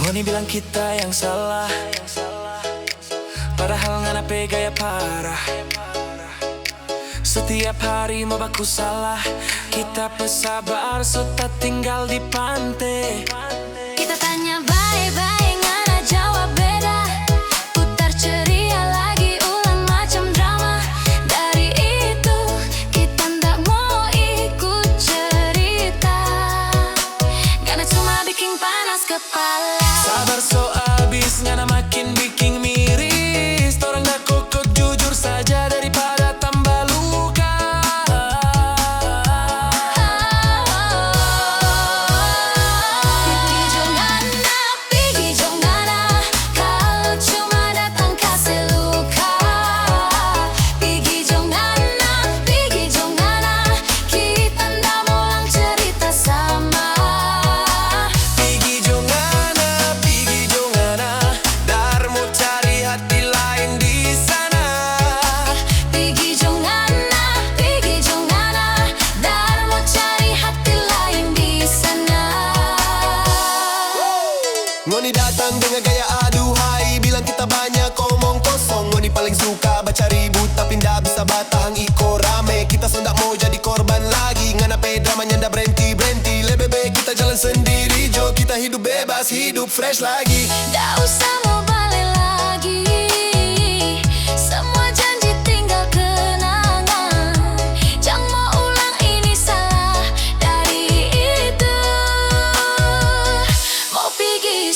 Ngoni bilang kita yang salah, padahal ngana pe gaya parah. Setiap hari mau baku salah, kita pesabar so tak tinggal di pantai. Kita tanya bye-bye, ngana jawab beda. Putar ceria lagi, ulang macam drama. Dari itu, kita ndak mau ikut cerita. Ngana cuma bikin panas kepala. Sabar so abis, ngana makin bikin miris. Torang dah kokok jujur saja daripada tambah luka. Pergi jongana, kalau cuma datang kasih luka. Pergi jongana, kita ndak mau ulang cerita sama. Pergi jongana, dar mau cari hati lain di sana. Pergi jongana, dar mau cari hati lain di sana. Ngoni datang dengan gaya aduhai, bilang kita banyak omong kosong. Ngoni paling suka baca ribut tapi ndak bisa batang iko rame. Kita sondak mau jadi korban lagi, ngana pe dramanya ndak berhenti-berhenti. Lebih baik kita jalan sendiri jo, kita hidup bebas, hidup fresh lagi. Ndak usah mau balik lagi, semua janji tinggal kenangan. Jangan mau ulang ini salah, dari itu mau pergi